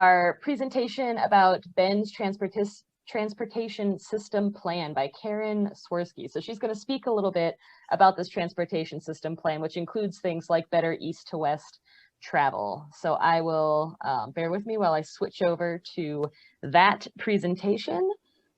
our presentation about Ben's transportation system plan by Karen Swirsky. So she's going to speak a little bit about this transportation system plan, which includes things like better east to west travel. So I will bear with me while I switch over to that presentation,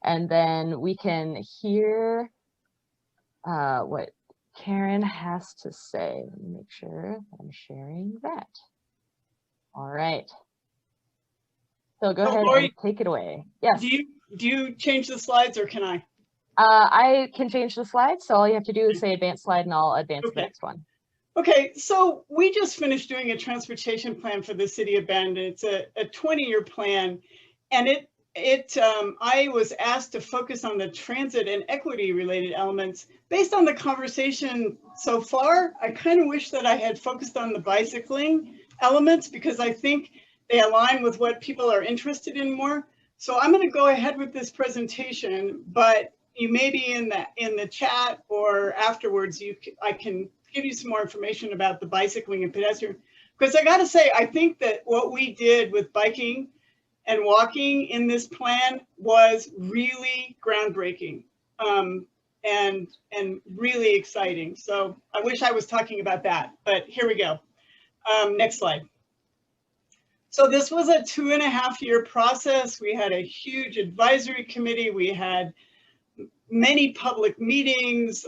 and then we can hear what Karen has to say. Let me make sure I'm sharing that. All right. So go ahead and take it away. Yes. Do you change the slides, or can I? I can change the slides. So all you have to do is say advanced slide and I'll advance the next one. Okay, so we just finished doing a transportation plan for the city of Bend. It's a 20-year plan, and I was asked to focus on the transit and equity related elements. Based on the conversation so far, I kind of wish that I had focused on the bicycling elements, because I think they align with what people are interested in more. So I'm going to go ahead with this presentation, but you may be in the chat or afterwards, I can give you some more information about the bicycling and pedestrian. Because I got to say, I think that what we did with biking and walking in this plan was really groundbreaking and really exciting. So I wish I was talking about that, but here we go. Next slide. So this was a 2.5-year process. We had a huge advisory committee. We had many public meetings.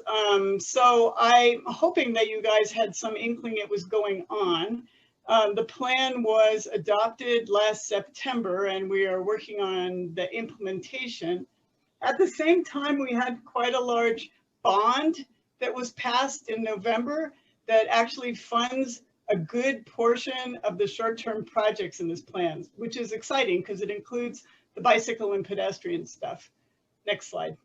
So I'm hoping that you guys had some inkling it was going on. The plan was adopted last September, and we are working on the implementation. At the same time, we had quite a large bond that was passed in November that actually funds a good portion of the short-term projects in this plan, which is exciting because it includes the bicycle and pedestrian stuff. Next slide.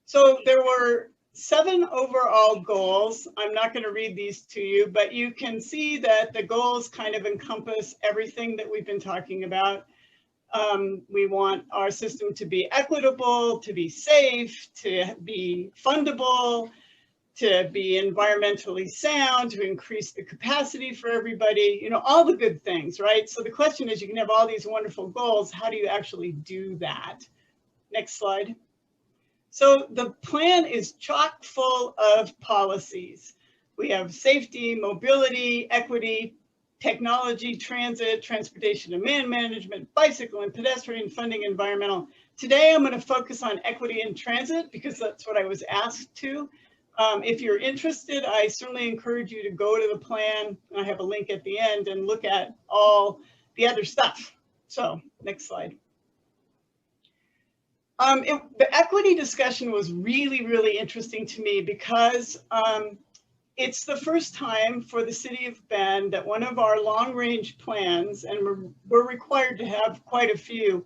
So there were 7 overall goals. I'm not going to read these to you, but you can see that the goals kind of encompass everything that we've been talking about. We want our system to be equitable, to be safe, to be fundable, to be environmentally sound, to increase the capacity for everybody, you know, all the good things, right? So the question is, you can have all these wonderful goals. How do you actually do that? Next slide. So the plan is chock full of policies. We have safety, mobility, equity, technology, transit, transportation and demand management, bicycle and pedestrian funding, environmental. Today, I'm going to focus on equity and transit because that's what I was asked to. If you're interested, I certainly encourage you to go to the plan. I have a link at the end and look at all the other stuff. So next slide. The equity discussion was really, really interesting to me because it's the first time for the city of Bend that one of our long-range plans, and we're required to have quite a few,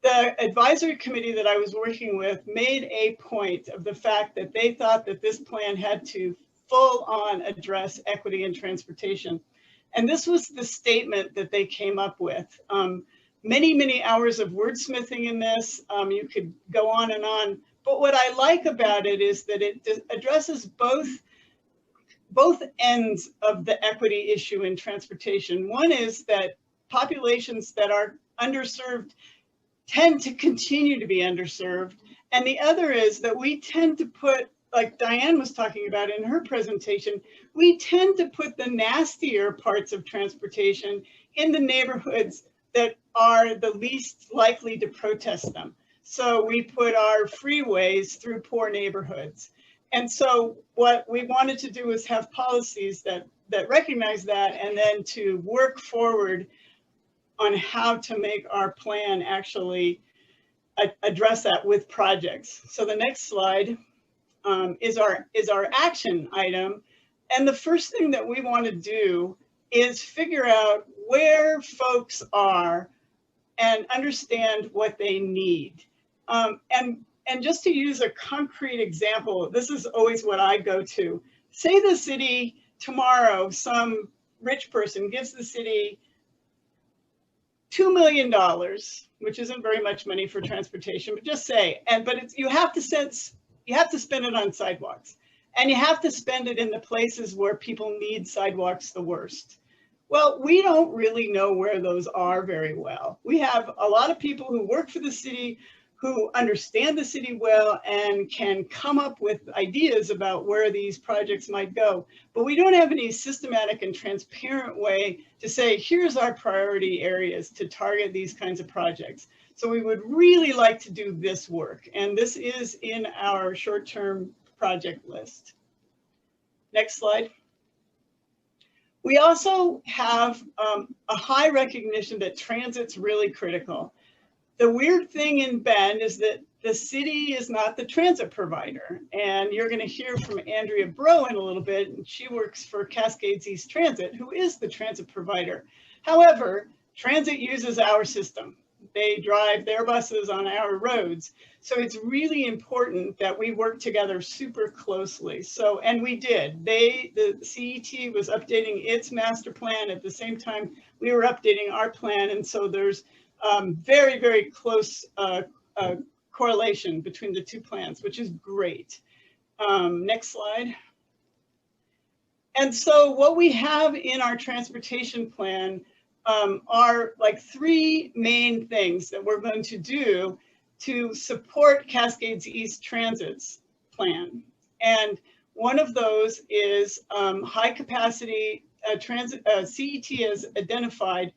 the advisory committee that I was working with made a point of the fact that they thought that this plan had to full-on address equity and transportation. And this was the statement that they came up with. Many, many hours of wordsmithing in this. You could go on and on. But what I like about it is that it addresses both ends of the equity issue in transportation. One is that populations that are underserved tend to continue to be underserved. And the other is that we tend to put, like Diane was talking about in her presentation, we tend to put the nastier parts of transportation in the neighborhoods that are the least likely to protest them. So we put our freeways through poor neighborhoods. And so what we wanted to do is have policies that recognize that, and then to work forward on how to make our plan actually address that with projects. So the next slide is our action item. And the first thing that we want to do is figure out where folks are and understand what they need. And just to use a concrete example, this is always what I go to. Say the city tomorrow, some rich person gives the city $2 million, which isn't very much money for transportation, but just say, you have to spend it on sidewalks, and you have to spend it in the places where people need sidewalks the worst. Well, we don't really know where those are very well. We have a lot of people who work for the city who understand the city well and can come up with ideas about where these projects might go. But we don't have any systematic and transparent way to say, here's our priority areas to target these kinds of projects. So we would really like to do this work. And this is in our short-term project list. Next slide. We also have a high recognition that transit's really critical. The weird thing in Bend is that the city is not the transit provider. And you're going to hear from Andrea Bro in a little bit, and she works for Cascades East Transit, who is the transit provider. However, transit uses our system. They drive their buses on our roads. So it's really important that we work together super closely. So, and we did. The CET was updating its master plan at the same time we were updating our plan. And so there's very, very close correlation between the two plans, which is great. Next slide. And so what we have in our transportation plan are like three main things that we're going to do to support Cascades East Transit's plan. And one of those is high capacity transit. CET has identified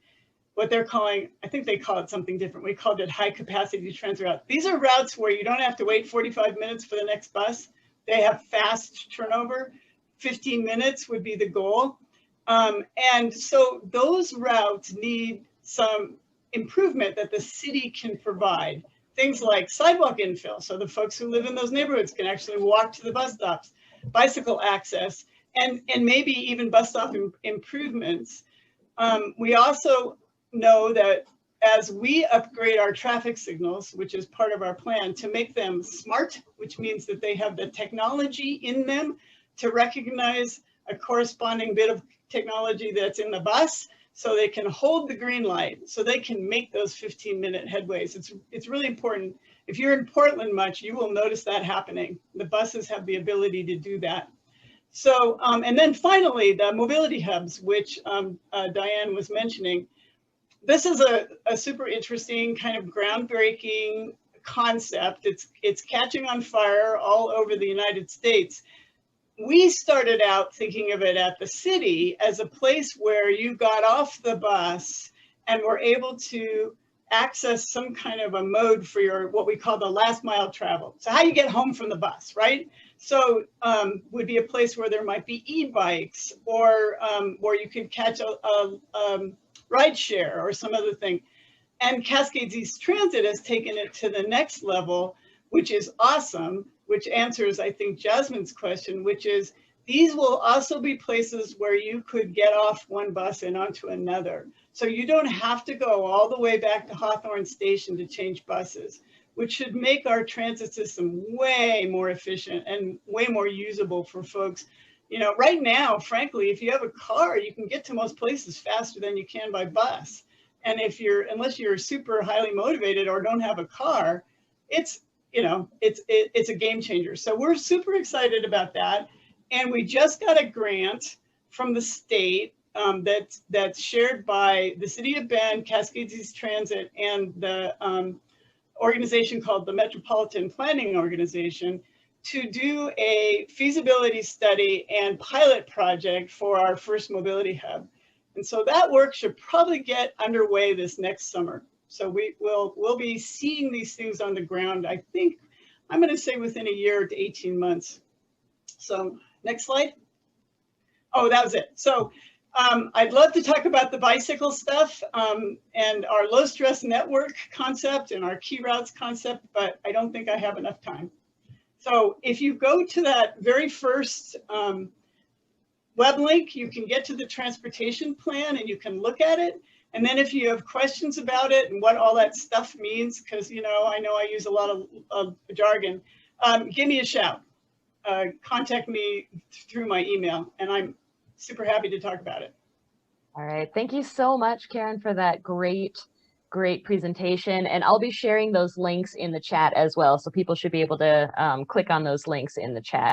what they're calling, I think they call it something different. We called it high capacity transit route. These are routes where you don't have to wait 45 minutes for the next bus. They have fast turnover. 15 minutes would be the goal. And so those routes need some improvement that the city can provide. Things like sidewalk infill, so the folks who live in those neighborhoods can actually walk to the bus stops, bicycle access, and maybe even bus stop improvements. We also know that as we upgrade our traffic signals, which is part of our plan, to make them smart, which means that they have the technology in them to recognize a corresponding bit of technology that's in the bus, so they can hold the green light, so they can make those 15-minute headways. It's really important. If you're in Portland much, you will notice that happening. The buses have the ability to do that. So, and then finally, the mobility hubs, which Diane was mentioning. This is a super interesting kind of groundbreaking concept. It's catching on fire all over the United States. We started out thinking of it at the city as a place where you got off the bus and were able to access some kind of a mode for your, what we call the last mile travel. So how you get home from the bus, right? So would be a place where there might be e-bikes or where you could catch a ride share or some other thing. And Cascades East Transit has taken it to the next level, which is awesome, which answers, I think, Jasmine's question, which is these will also be places where you could get off one bus and onto another. So you don't have to go all the way back to Hawthorne Station to change buses, which should make our transit system way more efficient and way more usable for folks. You know, right now, frankly, if you have a car, you can get to most places faster than you can by bus. And if unless you're super highly motivated or don't have a car, it's a game changer. So we're super excited about that. And we just got a grant from the state that's shared by the City of Bend, Cascades East Transit, and the organization called the Metropolitan Planning Organization to do a feasibility study and pilot project for our first mobility hub. And so that work should probably get underway this next summer. So we'll be seeing these things on the ground, I think, I'm going to say within a year to 18 months. So next slide. Oh, that was it. So I'd love to talk about the bicycle stuff and our low stress network concept and our key routes concept, but I don't think I have enough time. So if you go to that very first web link, you can get to the transportation plan and you can look at it. And then if you have questions about it and what all that stuff means, because I know I use a lot of jargon, give me a shout. Contact me through my email, and I'm super happy to talk about it. All right. Thank you so much, Karen, for that great presentation. And I'll be sharing those links in the chat as well. So people should be able to click on those links in the chat.